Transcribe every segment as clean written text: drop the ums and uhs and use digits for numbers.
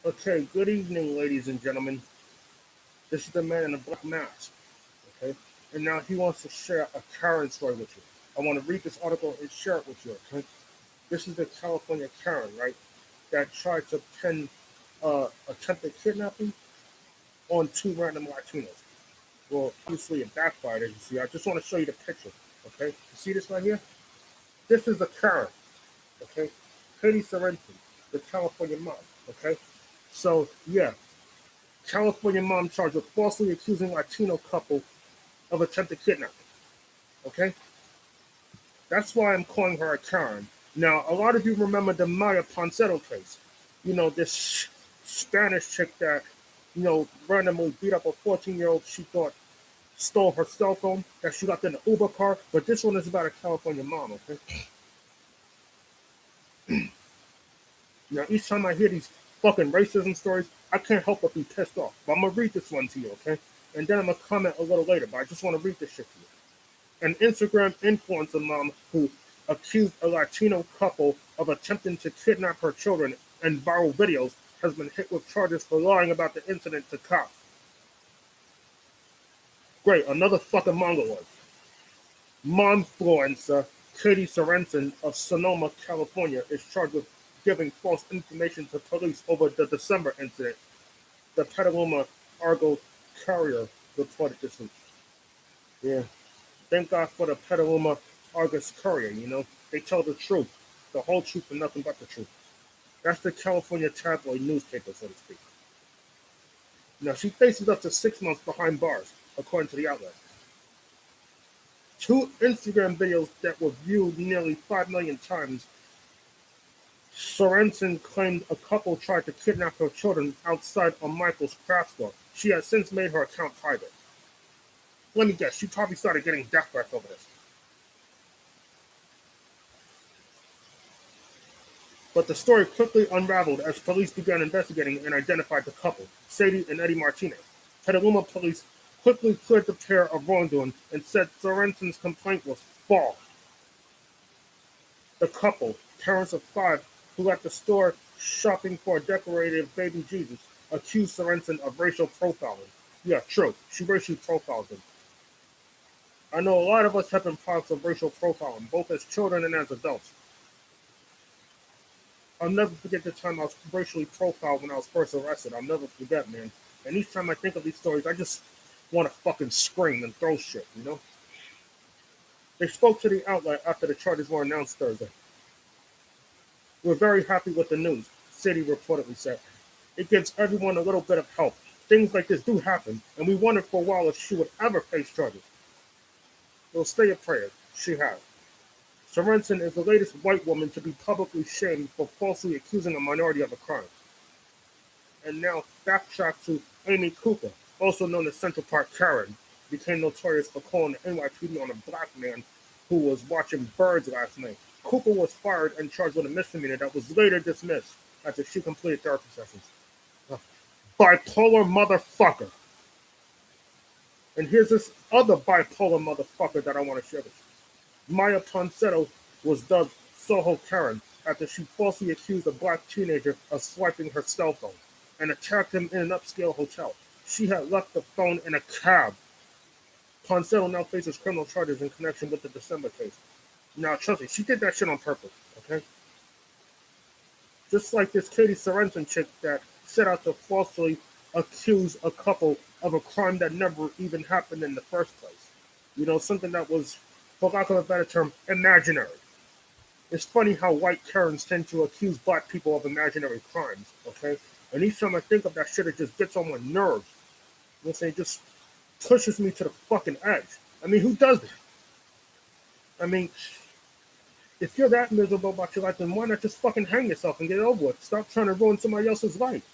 Okay, good evening, ladies and gentlemen. This is the man in the black mask. Okay, and now he wants to share a Karen story with you. I want to read this article and share it with you. Okay, this is the California Karen, right? That tried to pin attempted kidnapping on two random Latinos. Well, obviously it backfired, as you see. I just want to show you the picture. Okay, you see this right here? This is a Karen. Okay, Katie Sorrentino, the California mom. Okay, so yeah, California mom charged with falsely accusing Latino couple of attempted kidnapping. Okay? That's why I'm calling her a Karen. Now, a lot of you remember the Maya Ponsetto case. This Spanish chick that, randomly beat up a 14-year-old she thought stole her cell phone that she got in the Uber car. But this one is about a California mom, okay? Now, each time I hear these fucking racism stories, I can't help but be pissed off. But I'm going to read this one to you, okay? And then I'm going to comment a little later, but I just want to read this shit to you. An Instagram influencer mom who accused a Latino couple of attempting to kidnap her children in viral videos has been hit with charges for lying about the incident to cops. Great, another fucking mongoloid. Momfluencer Katie Sorensen of Sonoma, California, is charged with giving false information to police over the December incident. The Petaluma Argo Courier reported this week. Yeah, thank God for the Petaluma Argus Courier, They tell the truth, the whole truth and nothing but the truth. That's the California tabloid newspaper, so to speak. Now, she faces up to 6 months behind bars, according to the outlet. Two Instagram videos that were viewed nearly 5 million times. Sorensen claimed a couple tried to kidnap her children outside a Michael's craft store. She has since made her account private. Let me guess, she probably started getting death threats over this. But the story quickly unraveled as police began investigating and identified the couple, Sadie and Eddie Martinez. Petaluma police quickly cleared the pair of wrongdoing and said Sorensen's complaint was false. The couple, parents of five, who at the store shopping for a decorative baby Jesus, accused Sorensen of racial profiling. Yeah, true. She racially profiled him. I know a lot of us have been products of racial profiling, both as children and as adults. I'll never forget the time I was racially profiled when I was first arrested. I'll never forget, man. And each time I think of these stories, I just want to fucking scream and throw shit. They spoke to the outlet after the charges were announced Thursday. We're very happy with the news, City reportedly said. It gives everyone a little bit of help. Things like this do happen, and we wondered for a while if she would ever face charges. We'll stay in prayer. She has. Sorensen is the latest white woman to be publicly shamed for falsely accusing a minority of a crime. And now backtrack to Amy Cooper, also known as Central Park Karen, became notorious for calling the NYPD on a black man who was watching birds last night. Cooper was fired and charged with a misdemeanor that was later dismissed after she completed therapy sessions. Bipolar motherfucker. And here's this other bipolar motherfucker that I want to share with you. Maya Ponsetto was dubbed Soho Karen after she falsely accused a black teenager of swiping her cell phone and attacked him in an upscale hotel. She had left the phone in a cab. Ponsetto now faces criminal charges in connection with the December case. Now, trust me, she did that shit on purpose, okay? Just like this Katie Sorensen chick that set out to falsely accuse a couple of a crime that never even happened in the first place. Something that was, for lack of a better term, imaginary. It's funny how white Karens tend to accuse black people of imaginary crimes, okay? And each time I think of that shit, it just gets on my nerves. It just pushes me to the fucking edge. I mean, who does that? I mean, if you're that miserable about your life, then why not just fucking hang yourself and get it over with? Stop trying to ruin somebody else's life.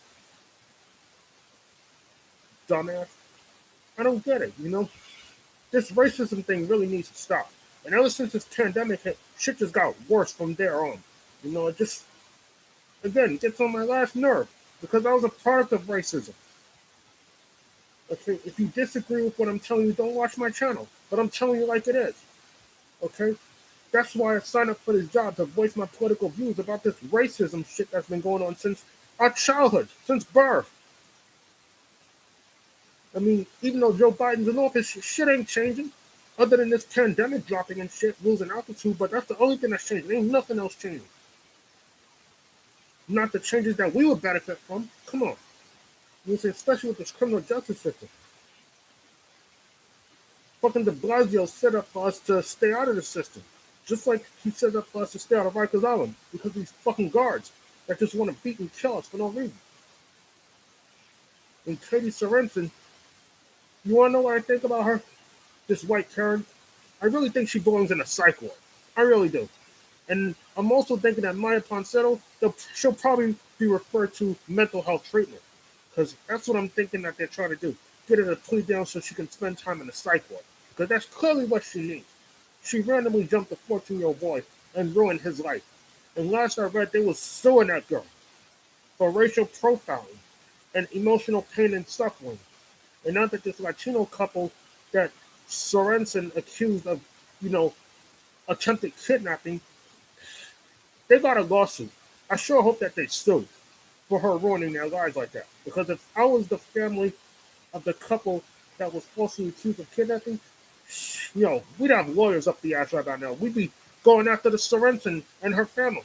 Dumbass. I don't get it, This racism thing really needs to stop. And ever since this pandemic hit, shit just got worse from there on. It just, again, gets on my last nerve because I was a product of racism. Okay, if you disagree with what I'm telling you, don't watch my channel. But I'm telling you like it is. Okay? That's why I signed up for this job, to voice my political views about this racism shit that's been going on since our childhood, since birth. I mean, even though Joe Biden's in office, shit ain't changing. Other than this pandemic dropping and shit, losing altitude, but that's the only thing that's changing. Ain't nothing else changing. Not the changes that we would benefit from. Come on. You know, especially with this criminal justice system. Fucking de Blasio set up for us to stay out of the system. Just like he set up for us to stay out of Rikers Island because these fucking guards that just want to beat and kill us for no reason. And Katie Sorensen, you want to know what I think about her? This white Karen? I really think she belongs in a psych ward. I really do. And I'm also thinking that Maya Ponsetto, she'll probably be referred to mental health treatment. Because that's what I'm thinking that they're trying to do. Get her to plea down so she can spend time in the psych ward. Because that's clearly what she needs. She randomly jumped a 14-year-old boy and ruined his life. And last I read, they were suing that girl for racial profiling and emotional pain and suffering. And now that this Latino couple that Sorensen accused of, you know, attempted kidnapping, they got a lawsuit. I sure hope that they sue for her ruining their lives like that. Because if I was the family of the couple that was falsely accused of kidnapping, we'd have lawyers up the ass right about now. We'd be going after the Sorensen and her family.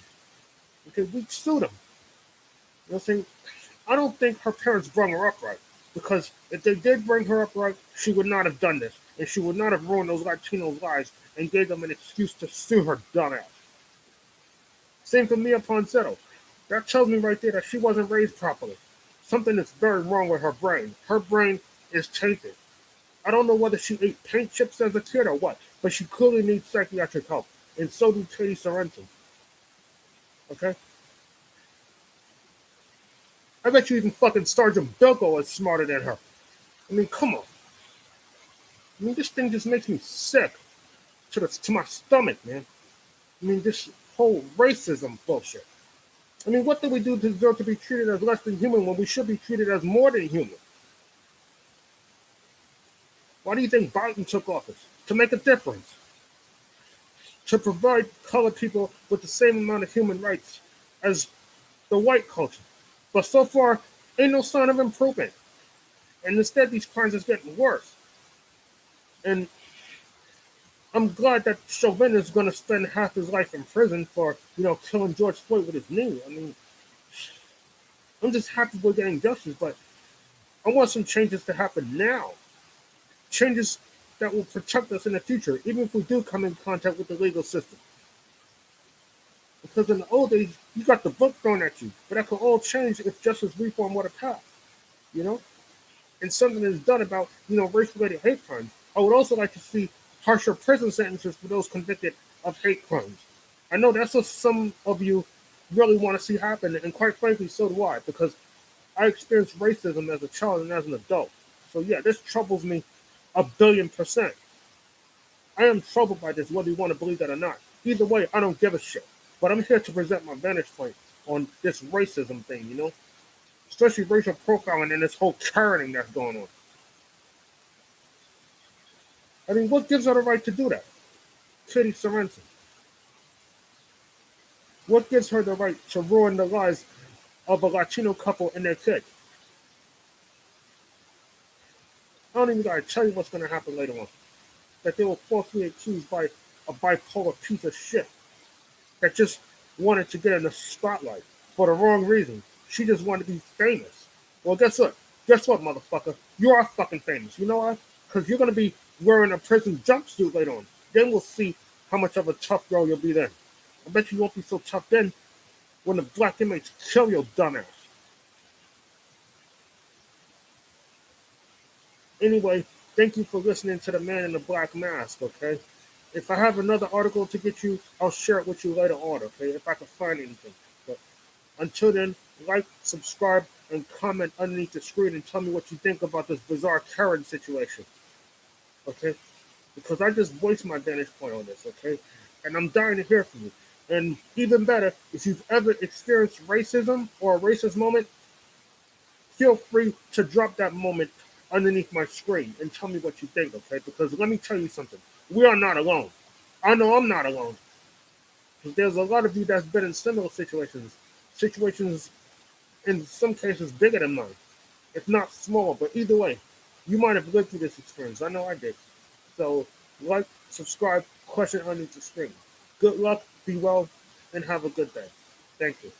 Okay, we'd sue them. You know what I'm saying? I don't think her parents brought her up right. Because if they did bring her up right, she would not have done this. And she would not have ruined those Latinos' lives and gave them an excuse to sue her dumbass. Same for Mia Ponsetto. That tells me right there that she wasn't raised properly. Something is very wrong with her brain. Her brain is tainted. I don't know whether she ate paint chips as a kid or what, but she clearly needs psychiatric help. And so do Katie Sorensen. Okay? I bet you even fucking Sergeant Bilko is smarter than her. I mean, come on. I mean, this thing just makes me sick to my stomach, man. I mean, this whole racism bullshit. I mean, what do we do to deserve to be treated as less than human when we should be treated as more than human? Why do you think Biden took office? To make a difference. To provide colored people with the same amount of human rights as the white culture. But so far, ain't no sign of improvement. And instead, these crimes are getting worse. And I'm glad that Chauvin is going to spend half his life in prison for, killing George Floyd with his knee. I mean, I'm just happy we're getting justice, but I want some changes to happen now. Changes that will protect us in the future, even if we do come in contact with the legal system. Because in the old days, you got the book thrown at you, but that could all change if justice reform were to pass, And something is done about, race-related hate crimes. I would also like to see harsher prison sentences for those convicted of hate crimes. I know that's what some of you really want to see happen, and quite frankly, so do I, because I experienced racism as a child and as an adult. So yeah, this troubles me 1,000,000,000%. I am troubled by this, whether you want to believe that or not. Either way, I don't give a shit. But I'm here to present my vantage point on this racism thing, Especially racial profiling and this whole tyranny that's going on. I mean, what gives her the right to do that? Katie Sorensen. What gives her the right to ruin the lives of a Latino couple and their kid? I don't even gotta tell you what's gonna happen later on. That they were falsely accused by a bipolar piece of shit that just wanted to get in the spotlight for the wrong reason. She just wanted to be famous. Well, guess what? Guess what, motherfucker? You are fucking famous. You know why? Because you're gonna be wearing a prison jumpsuit later on. Then we'll see how much of a tough girl you'll be then. I bet you won't be so tough then when the black inmates kill your dumbass. Anyway, thank you for listening to the Man in the Black Mask, okay? If I have another article to get you, I'll share it with you later on, okay? If I can find anything. But until then, like, subscribe, and comment underneath the screen and tell me what you think about this bizarre Karen situation, okay? Because I just voiced my vantage point on this, okay? And I'm dying to hear from you. And even better, if you've ever experienced racism or a racist moment, feel free to drop that moment underneath my screen and tell me what you think, okay? Because let me tell you something. We are not alone. I know I'm not alone. Because there's a lot of you that's been in similar situations in some cases bigger than mine. If not smaller, but either way, you might have lived through this experience. I know I did. So, like, subscribe, question underneath the screen. Good luck, be well, and have a good day. Thank you.